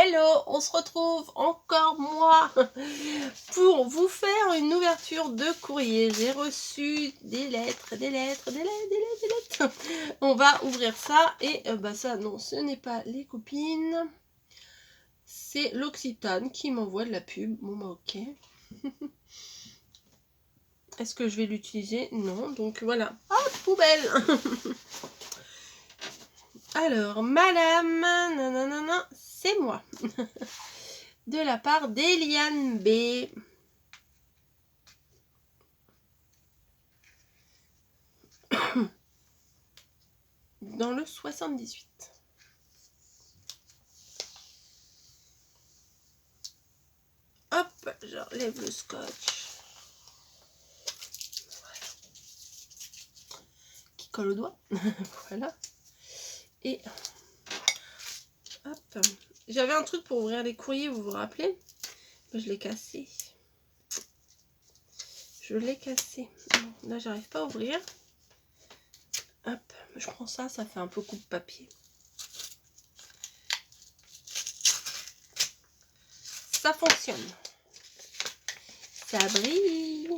Hello, on se retrouve encore moi pour vous faire une ouverture de courrier. J'ai reçu des lettres. On va ouvrir ça et ça non, ce n'est pas les copines. C'est l'Occitane qui m'envoie de la pub. Bon bah ok. Est-ce que je vais l'utiliser? Non, donc voilà. Hop, poubelle. Alors, madame, nanana, c'est moi. De la part d'Eliane B. Dans le 78. Hop, j'enlève le scotch. Voilà. Qui colle au doigt. Voilà. Et hop. J'avais un truc pour ouvrir les courriers, vous vous rappelez? Je l'ai cassé. Je l'ai cassé. Là, j'arrive pas à ouvrir. Hop, je prends ça, ça fait un peu coupe-papier. Ça fonctionne. Ça brille.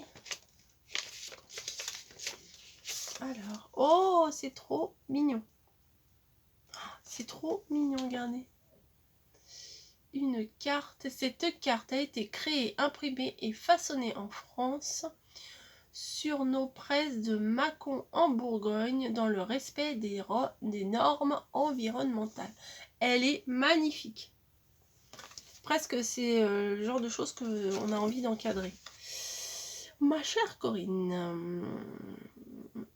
Alors, oh, c'est trop mignon. C'est trop mignon, regardez. Une carte. Cette carte a été créée, imprimée et façonnée en France sur nos presses de Mâcon en Bourgogne dans le respect des normes environnementales. Elle est magnifique. Presque c'est le genre de choses qu'on a envie d'encadrer. Ma chère Corinne,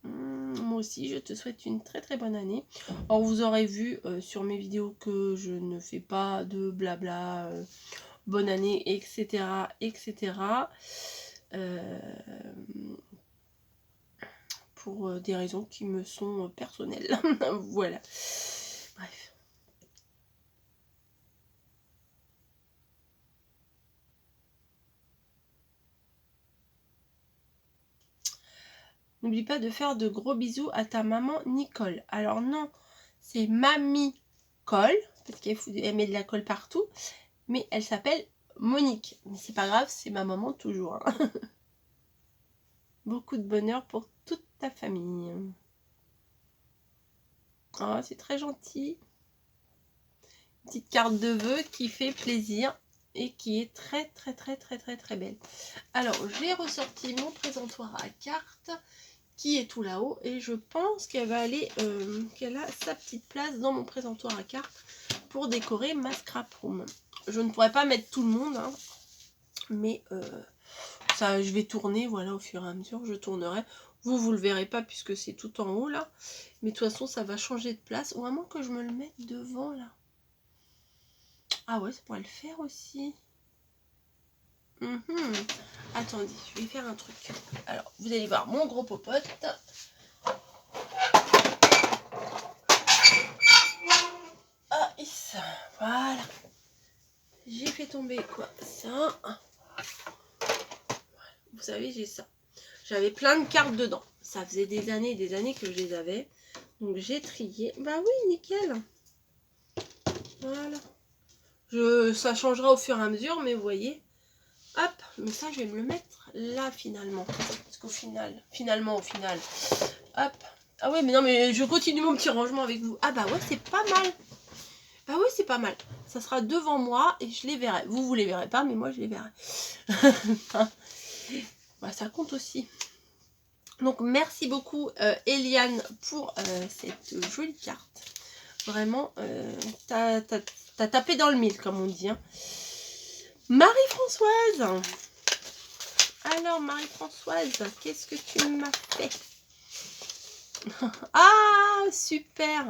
moi aussi je te souhaite une très très bonne année. Alors vous aurez vu sur mes vidéos que je ne fais pas de blabla, bonne année, etc. etc. Pour des raisons qui me sont personnelles. Voilà. Bref. N'oublie pas de faire de gros bisous à ta maman Nicole. Alors non, c'est Mamie Colle, parce qu'elle met de la colle partout, mais elle s'appelle Monique. Mais c'est pas grave, c'est ma maman toujours. Hein. Beaucoup de bonheur pour toute ta famille. Oh, c'est très gentil. Une petite carte de vœux qui fait plaisir et qui est très très très très très très belle. Alors, j'ai ressorti mon présentoir à cartes qui est tout là-haut et je pense qu'elle va aller, qu'elle a sa petite place dans mon présentoir à cartes pour décorer ma scrap room. Je ne pourrais pas mettre tout le monde, hein, mais ça, je vais tourner, voilà, au fur et à mesure, je tournerai. Vous le verrez pas puisque c'est tout en haut là, mais de toute façon, ça va changer de place, ou à moins que je me le mette devant là. Ah ouais, ça pourrait le faire aussi. Attendez, je vais faire un truc. Alors, vous allez voir mon gros popote. Ah, voilà. J'ai fait tomber quoi? Ça. Vous savez, j'ai ça. J'avais plein de cartes dedans. Ça faisait des années et des années que je les avais. Donc, j'ai trié. Bah oui, nickel. Voilà. Ça changera au fur et à mesure, mais vous voyez. Hop, mais ça, je vais me le mettre là, finalement. Parce qu'au final, hop. Ah ouais, mais non, mais je continue mon petit rangement avec vous. Ah bah ouais, c'est pas mal. Bah oui, c'est pas mal. Ça sera devant moi et je les verrai. Vous les verrez pas, mais moi, je les verrai. Bah, ça compte aussi. Donc, merci beaucoup, Eliane, pour cette jolie carte. Vraiment, t'as tapé dans le mille, comme on dit. Hein. Marie-Françoise. Alors, Marie-Françoise, qu'est-ce que tu m'as fait? Ah, super.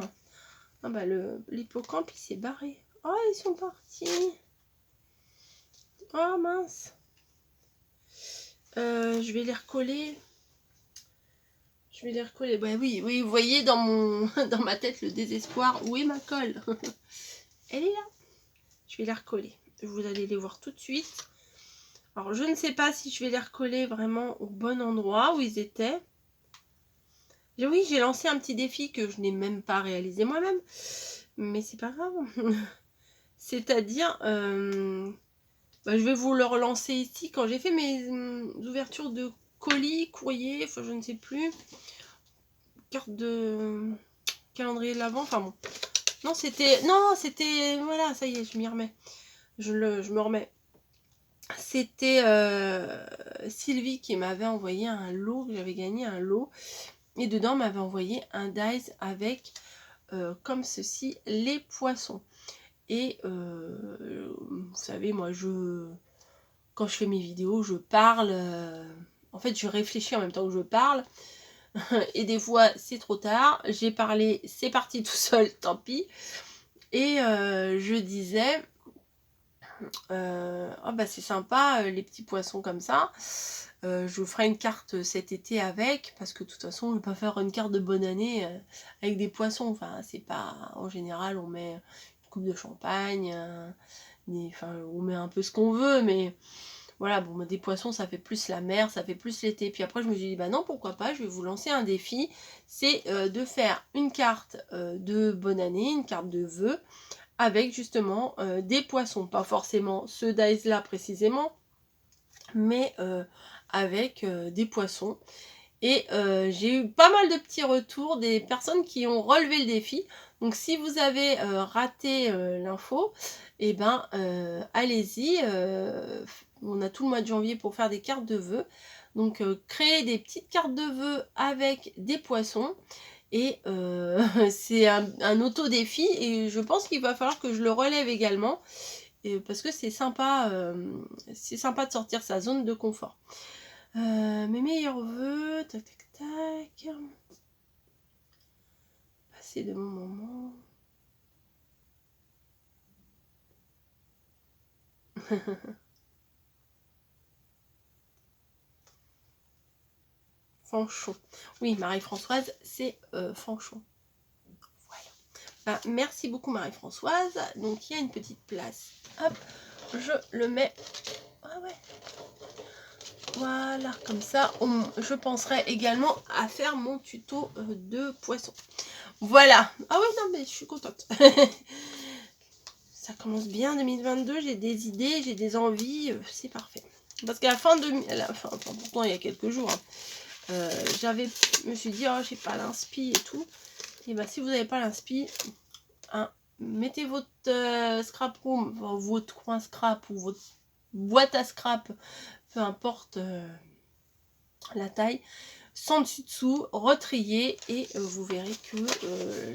Ah bah, l'hippocampe, il s'est barré. Oh, ils sont partis. Oh, mince. Je vais les recoller. Bah oui, vous voyez dans ma tête le désespoir. Où est ma colle? Elle est là. Je vais les recoller. Vous allez les voir tout de suite. Alors, je ne sais pas si je vais les recoller vraiment au bon endroit où ils étaient. Oui, j'ai lancé un petit défi que je n'ai même pas réalisé moi-même. Mais c'est pas grave. C'est-à-dire, bah, je vais vous le relancer ici. Quand j'ai fait mes ouvertures de colis, courrier, enfin je ne sais plus, carte de calendrier de l'Avent, enfin bon. Non, c'était, voilà, ça y est, je m'y remets. Je me remets. C'était Sylvie qui m'avait envoyé un lot, j'avais gagné un lot. Et dedans, m'avait envoyé un dice avec, comme ceci, les poissons. Et vous savez, moi, quand je fais mes vidéos, je parle. En fait, je réfléchis en même temps que je parle. Et des fois, c'est trop tard. J'ai parlé, c'est parti tout seul, tant pis. Et je disais, oh bah c'est sympa, les petits poissons comme ça. Je vous ferai une carte cet été avec, parce que de toute façon, on ne peut pas faire une carte de bonne année avec des poissons. Enfin, c'est pas. En général, on met une coupe de champagne, enfin, on met un peu ce qu'on veut, mais voilà, bon, des poissons, ça fait plus la mer, ça fait plus l'été. Puis après, je me suis dit, bah non, pourquoi pas, je vais vous lancer un défi. C'est de faire une carte de bonne année, une carte de vœux, avec justement des poissons. Pas forcément ce dice là précisément, mais avec des poissons. Et j'ai eu pas mal de petits retours des personnes qui ont relevé le défi. Donc si vous avez raté l'info, et ben allez-y. On a tout le mois de janvier pour faire des cartes de vœux. Donc créer des petites cartes de vœux avec des poissons. Et c'est un auto-défi. Et je pense qu'il va falloir que je le relève également. Parce que c'est sympa de sortir sa zone de confort. Mes meilleurs vœux, tac tac tac. Passer de mon moment. Fanchon. Oui, Marie-Françoise, c'est Fanchon. Voilà. Ah, merci beaucoup Marie-Françoise. Donc il y a une petite place. Hop, je le mets. Ah ouais. Voilà, comme ça, je penserai également à faire mon tuto de poisson. Voilà. Ah oui, non, mais je suis contente. Ça commence bien 2022, j'ai des idées, j'ai des envies, c'est parfait. Parce qu'à la fin de... Enfin, pourtant, il y a quelques jours, hein, je me suis dit, oh, j'ai pas l'inspi et tout. Et bah, si vous n'avez pas l'inspi, hein, mettez votre scrap room, votre coin scrap ou votre boîte à scrap, peu importe la taille, sans dessus-dessous, retrier et vous verrez que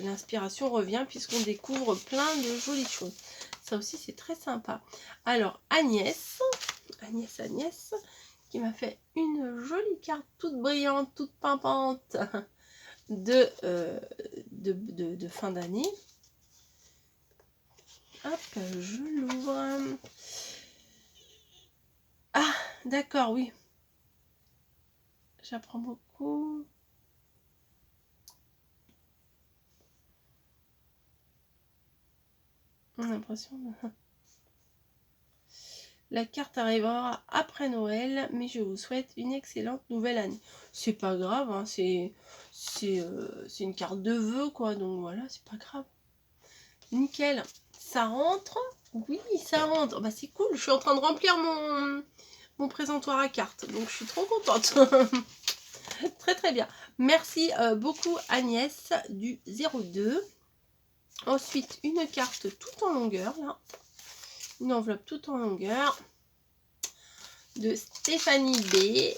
l'inspiration revient puisqu'on découvre plein de jolies choses. Ça aussi c'est très sympa. Alors Agnès, qui m'a fait une jolie carte toute brillante, toute pimpante de fin d'année. Hop, je l'ouvre. Ah, d'accord, oui. J'apprends beaucoup. On a l'impression de... La carte arrivera après Noël, mais je vous souhaite une excellente nouvelle année. C'est pas grave, hein, c'est une carte de vœux, quoi, donc voilà, c'est pas grave. Nickel. Ça rentre? Oui, ça rentre. Bah, c'est cool, je suis en train de remplir mon présentoir à cartes, donc je suis trop contente. Très très bien. Merci beaucoup Agnès du 02. Ensuite, une carte toute en longueur, là. Une enveloppe toute en longueur de Stéphanie B.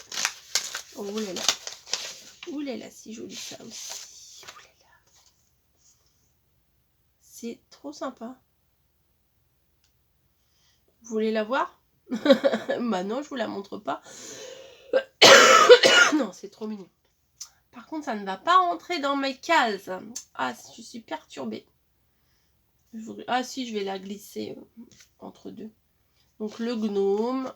Oh là là. Ouh là là, si joli ça aussi. Ouh là là. C'est trop sympa. Vous voulez la voir? Bah non, je vous la montre pas. Non, c'est trop mignon. Par contre, ça ne va pas rentrer dans mes cases. Ah, je suis perturbée. Ah si, je vais la glisser entre deux. Donc le gnome.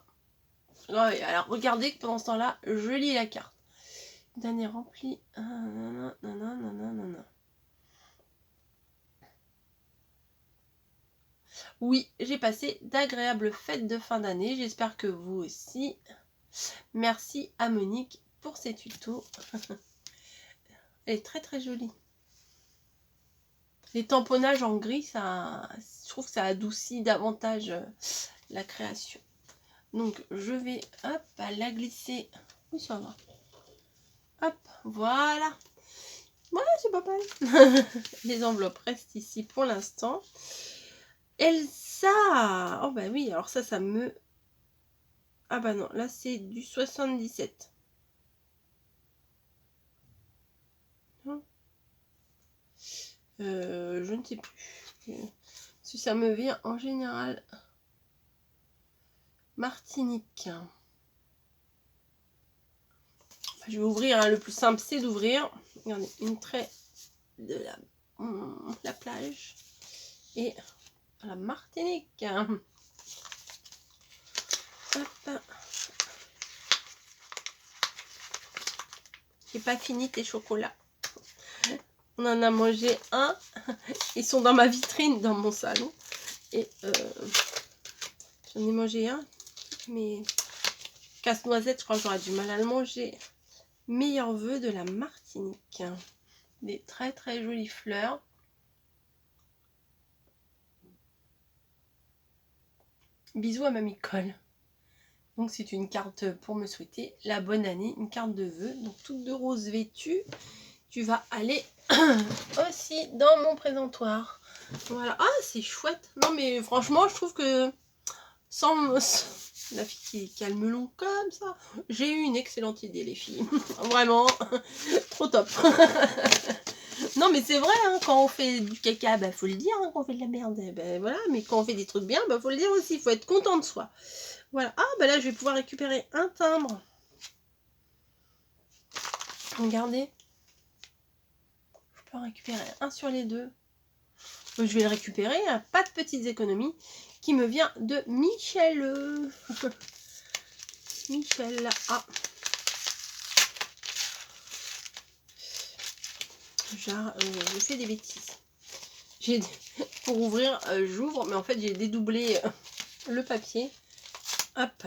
Ouais, alors regardez que pendant ce temps-là, je lis la carte. Dernier rempli. Oui, j'ai passé d'agréables fêtes de fin d'année. J'espère que vous aussi. Merci à Monique pour ces tutos. Elle est très très jolie. Les tamponnages en gris, je trouve que ça adoucit davantage la création. Donc je vais hop la glisser. Oui, ça va. Hop, voilà. Ouais, c'est pas mal. Les enveloppes restent ici pour l'instant. Elsa. Oh bah oui, alors ça me... Ah bah non, là c'est du 77. Je ne sais plus. Si ça me vient en général. Martinique. Enfin, je vais ouvrir, hein. Le plus simple c'est d'ouvrir. Regardez, une trait de la plage. Et la Martinique. Hop. J'ai pas fini tes chocolats. On en a mangé un. Ils sont dans ma vitrine, dans mon salon. Et j'en ai mangé un. Mais casse-noisette, je crois que j'aurais du mal à le manger. Meilleurs vœux de la Martinique. Des très très jolies fleurs. Bisous à Mamie Cole. Donc c'est une carte pour me souhaiter la bonne année, une carte de vœux. Donc toute de rose vêtue. Tu vas aller aussi dans mon présentoir. Voilà. Ah, c'est chouette. Non mais franchement, je trouve que sans la fille qui a le melon comme ça, j'ai eu une excellente idée les filles. Vraiment, trop top. Non mais c'est vrai, hein, quand on fait du caca, bah faut le dire, hein, quand on fait de la merde, bah, voilà, mais quand on fait des trucs bien, bah faut le dire aussi, faut être content de soi. Voilà, ah bah là je vais pouvoir récupérer un timbre. Regardez. Je peux en récupérer un sur les deux. Donc, je vais le récupérer, hein, pas de petites économies, qui me vient de Michel. Michel, ah. Je fais des bêtises. Pour ouvrir, j'ouvre, mais en fait j'ai dédoublé le papier. Hop.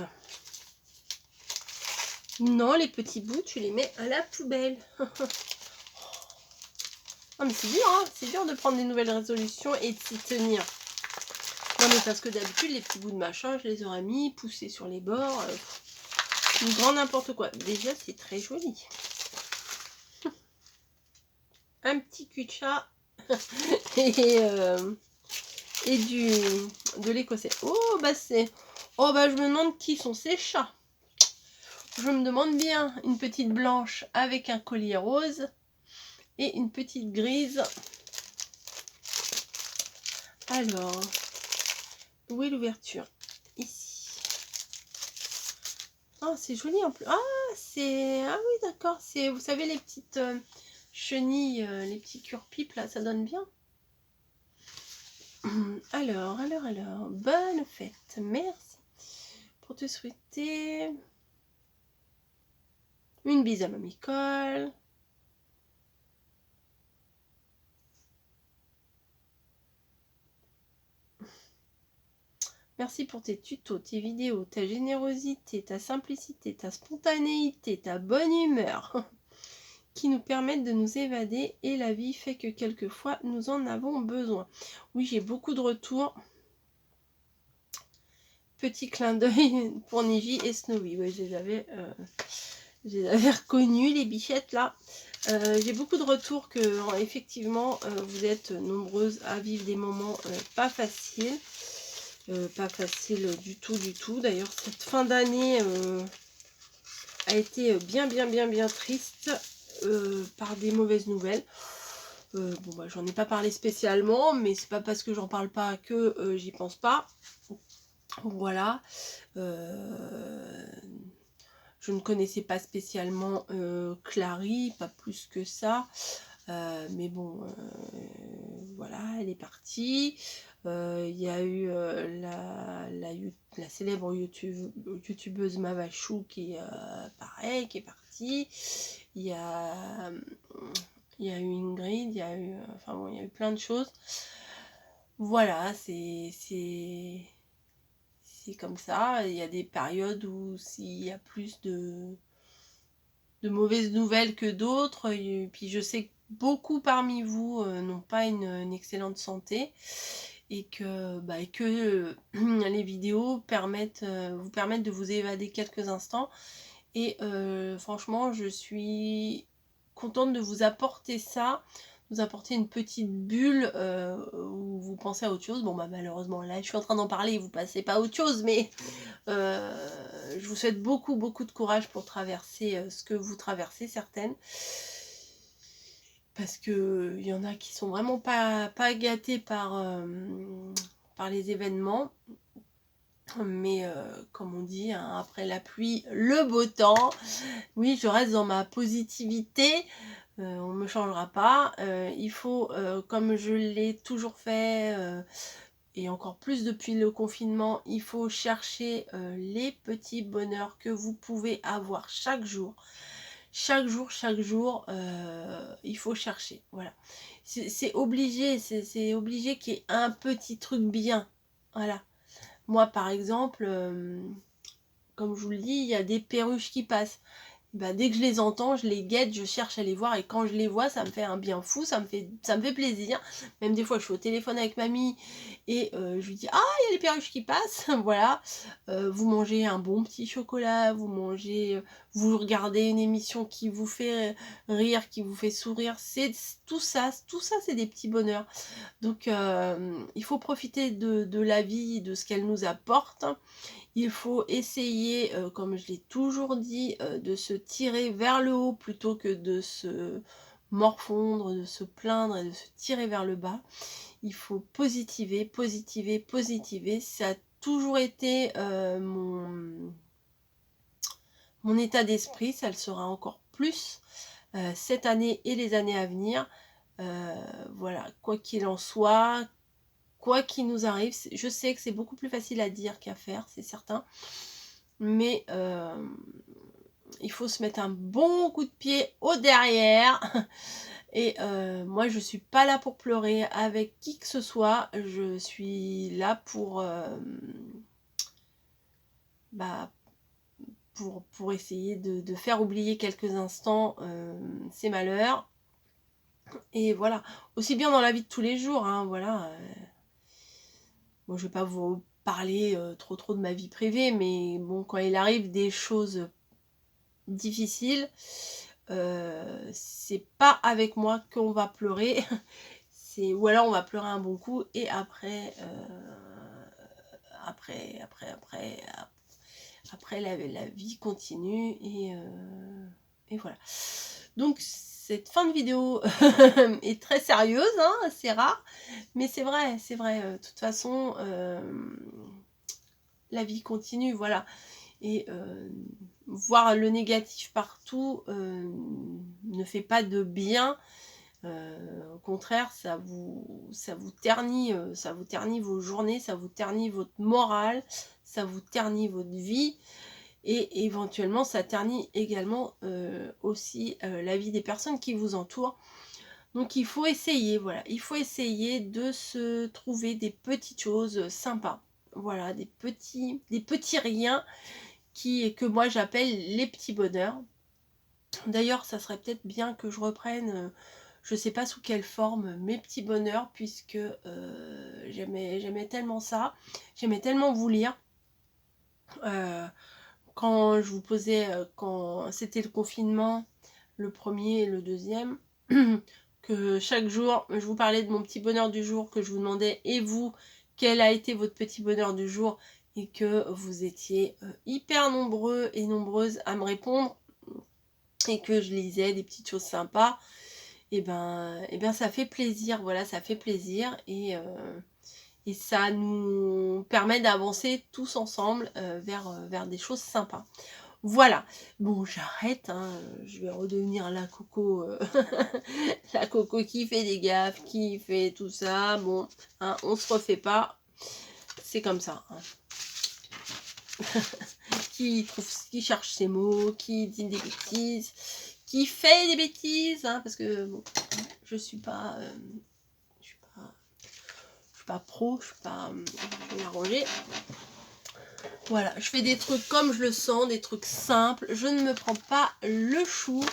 Non, les petits bouts, tu les mets à la poubelle. Non mais c'est dur, hein, c'est dur de prendre des nouvelles résolutions et de s'y tenir. Non mais parce que d'habitude, les petits bouts de machin, je les aurais mis, poussés sur les bords. Du grand n'importe quoi. Déjà, c'est très joli. Un petit cul de chat et de l'écossais. Oh bah c'est... Oh bah je me demande qui sont ces chats. Je me demande bien. Une petite blanche avec un collier rose et une petite grise. Alors, où est l'ouverture? Ici. Oh, c'est joli en plus. Ah, c'est... Ah oui, d'accord. C'est, vous savez, les petites chenilles, les petits cure-pipes, là, ça donne bien. Alors, bonne fête. Merci pour te souhaiter une bise à Mamie Cole. Merci pour tes tutos, tes vidéos, ta générosité, ta simplicité, ta spontanéité, ta bonne humeur qui nous permettent de nous évader et la vie fait que quelquefois nous en avons besoin. Oui, j'ai beaucoup de retours. Petit clin d'œil pour Niji et Snowy. Ouais, je les avais reconnus, les bichettes là. J'ai beaucoup de retours que effectivement vous êtes nombreuses à vivre des moments pas faciles. Pas facile du tout. D'ailleurs, cette fin d'année a été bien triste par des mauvaises nouvelles. Bon, bah, j'en ai pas parlé spécialement, mais c'est pas parce que j'en parle pas que j'y pense pas. Voilà. Je ne connaissais pas spécialement Clary, pas plus que ça. Mais bon, voilà, elle est partie. Il y a eu la célèbre youtubeuse Mavachou qui est pareil, qui est partie. Il y a eu Ingrid, il y a eu, enfin bon, il y a eu plein de choses. Voilà, c'est comme ça. Il y a des périodes où s'il y a plus de mauvaises nouvelles que d'autres. Et puis je sais beaucoup parmi vous n'ont pas une excellente santé et que les vidéos vous permettent de vous évader quelques instants. Et franchement, je suis contente de vous apporter ça, vous apporter une petite bulle où vous pensez à autre chose. Bon, bah malheureusement, là, je suis en train d'en parler et vous passez pas à autre chose, mais je vous souhaite beaucoup, beaucoup de courage pour traverser ce que vous traversez, certaines. Parce que il y en a qui sont vraiment pas gâtés par les événements. Mais comme on dit, hein, après la pluie, le beau temps. Oui, je reste dans ma positivité. On ne me changera pas. Il faut, comme je l'ai toujours fait, et encore plus depuis le confinement, il faut chercher les petits bonheurs que vous pouvez avoir chaque jour. Chaque jour, il faut chercher. Voilà. C'est obligé, c'est obligé qu'il y ait un petit truc bien. Voilà. Moi, par exemple, comme je vous le dis, il y a des perruches qui passent. Bah, dès que je les entends, je les guette, je cherche à les voir et quand je les vois, ça me fait un bien fou, ça me fait plaisir. Même des fois, je suis au téléphone avec mamie et je lui dis ah, il y a les perruches qui passent, voilà. Vous mangez un bon petit chocolat, vous mangez, vous regardez une émission qui vous fait rire, qui vous fait sourire, c'est tout ça, c'est des petits bonheurs. Donc il faut profiter de la vie, de ce qu'elle nous apporte. Il faut essayer, comme je l'ai toujours dit, de se tirer vers le haut plutôt que de se morfondre, de se plaindre et de se tirer vers le bas. Il faut positiver, positiver, positiver. Ça a toujours été mon état d'esprit, ça le sera encore plus cette année et les années à venir. Voilà, quoi qu'il en soit, quoi qu'il nous arrive, je sais que c'est beaucoup plus facile à dire qu'à faire, c'est certain. Mais il faut se mettre un bon coup de pied au derrière. Et moi, je suis pas là pour pleurer avec qui que ce soit. Je suis là pour pour essayer de faire oublier quelques instants ces malheurs. Et voilà, aussi bien dans la vie de tous les jours, hein, voilà. Bon, je vais pas vous parler trop de ma vie privée, mais bon, quand il arrive des choses difficiles, c'est pas avec moi qu'on va pleurer, ou alors on va pleurer un bon coup et après la vie continue et voilà. Donc cette fin de vidéo est très sérieuse, hein, c'est rare, mais c'est vrai, de toute façon la vie continue, voilà. Et voir le négatif partout ne fait pas de bien. Au contraire, ça vous ternit vos journées, ça vous ternit votre morale, ça vous ternit votre vie et éventuellement ça ternit également aussi la vie des personnes qui vous entourent. Donc il faut essayer, voilà, il faut essayer de se trouver des petites choses sympas. Voilà, des petits riens que moi j'appelle les petits bonheurs. D'ailleurs, ça serait peut-être bien que je reprenne, je sais pas sous quelle forme, mes petits bonheurs, puisque j'aimais tellement ça, j'aimais tellement vous lire. Quand je vous posais, quand c'était le confinement, le premier et le deuxième, que chaque jour, je vous parlais de mon petit bonheur du jour, que je vous demandais, et vous, quel a été votre petit bonheur du jour, et que vous étiez hyper nombreux et nombreuses à me répondre, et que je lisais des petites choses sympas, et ben ça fait plaisir, voilà, ça fait plaisir, et ça nous permet d'avancer tous ensemble vers des choses sympas. Voilà, bon j'arrête, hein, je vais redevenir la coco, la coco qui fait des gaffes, qui fait tout ça, bon, hein, on se refait pas, c'est comme ça. Hein. qui cherche ses mots, qui dit des bêtises, qui fait des bêtises, hein, parce que bon, je suis pas pro, je suis pas arrangée. Voilà, je fais des trucs comme je le sens, des trucs simples, je ne me prends pas le chou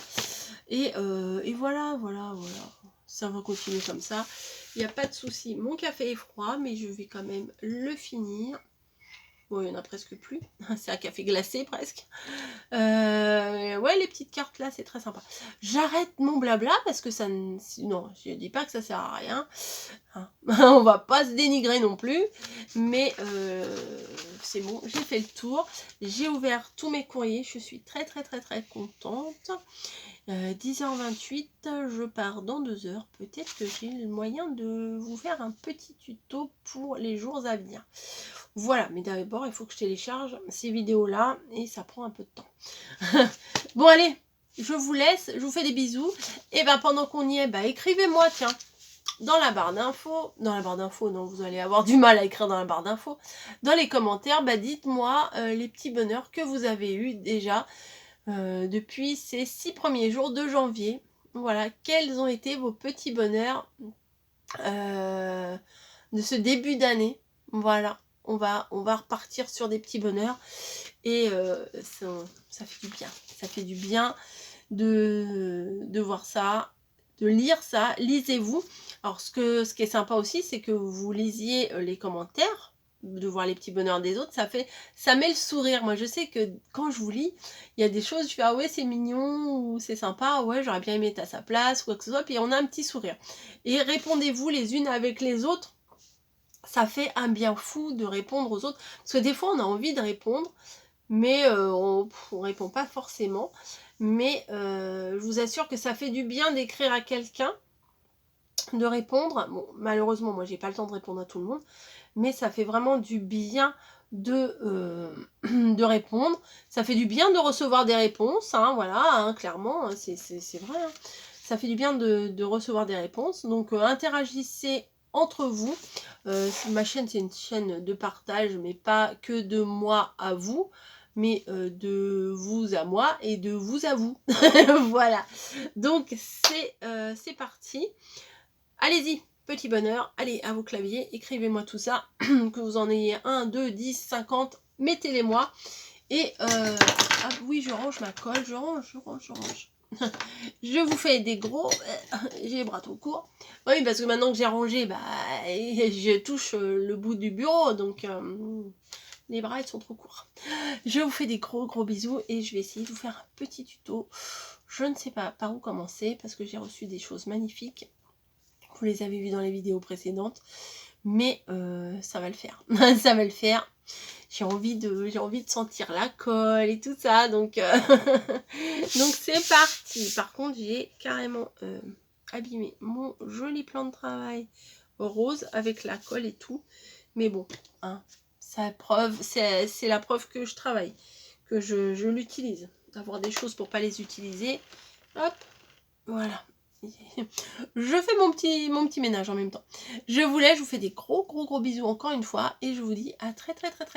Et voilà. Ça va continuer comme ça. Il n'y a pas de souci. Mon café est froid, mais je vais quand même le finir. Bon, il n'y en a presque plus. C'est un café glacé presque. Ouais, les petites cartes là, c'est très sympa. J'arrête mon blabla parce que ça ne... Non, je dis pas que ça sert à rien. Hein. On va pas se dénigrer non plus. Mais c'est bon, j'ai fait le tour. J'ai ouvert tous mes courriers. Je suis très contente. 10h28, je pars dans 2 heures. Peut-être que j'ai le moyen de vous faire un petit tuto pour les jours à venir. Voilà, mais d'abord, il faut que je télécharge ces vidéos-là et ça prend un peu de temps. Bon, allez, je vous laisse, je vous fais des bisous. Et ben pendant qu'on y est, écrivez-moi, tiens, dans la barre d'infos. Dans la barre d'infos, non, vous allez avoir du mal à écrire dans la barre d'infos. Dans les commentaires, dites-moi les petits bonheurs que vous avez eus déjà depuis ces 6 premiers jours de janvier. Voilà, quels ont été vos petits bonheurs de ce début d'année. Voilà, on va repartir sur des petits bonheurs et ça fait du bien. Ça fait du bien de voir ça, de lire ça. Lisez-vous. Alors ce qui est sympa aussi, c'est que vous lisiez les commentaires, de voir les petits bonheurs des autres, ça met le sourire. Moi je sais que quand je vous lis, il y a des choses, je fais ah ouais c'est mignon ou c'est sympa, ouais j'aurais bien aimé être à sa place ou quoi que ce soit, puis on a un petit sourire. Et répondez-vous les unes avec les autres, ça fait un bien fou de répondre aux autres, parce que des fois on a envie de répondre, mais on répond pas forcément, mais je vous assure que ça fait du bien d'écrire à quelqu'un, de répondre. Bon, malheureusement moi j'ai pas le temps de répondre à tout le monde, mais ça fait vraiment du bien de répondre. Ça fait du bien de recevoir des réponses, hein, voilà, hein, clairement, c'est vrai. Hein. Ça fait du bien de recevoir des réponses. Donc, interagissez entre vous. Ma chaîne, c'est une chaîne de partage, mais pas que de moi à vous, mais de vous à moi et de vous à vous. Voilà. Donc, c'est parti. Allez-y, petit bonheur, allez à vos claviers, écrivez-moi tout ça, que vous en ayez 1, 2, 10, 50, mettez-les moi. Et ah oui, je range ma colle, je range. Je vous fais des gros... j'ai les bras trop courts. Oui, parce que maintenant que j'ai rangé, je touche le bout du bureau, donc les bras ils sont trop courts. Je vous fais des gros bisous et je vais essayer de vous faire un petit tuto. Je ne sais pas par où commencer parce que j'ai reçu des choses magnifiques. Vous les avez vus dans les vidéos précédentes, mais ça va le faire. Ça va le faire. J'ai envie de sentir la colle et tout ça, donc donc c'est parti. Par contre, j'ai carrément abîmé mon joli plan de travail rose avec la colle et tout. Mais bon, hein, c'est la preuve que je travaille, que je l'utilise. D'avoir des choses pour pas les utiliser. Hop, voilà. Je fais mon petit ménage en même temps. Je vous laisse, je vous fais des gros bisous encore une fois et je vous dis à très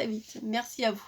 vite. Merci à vous.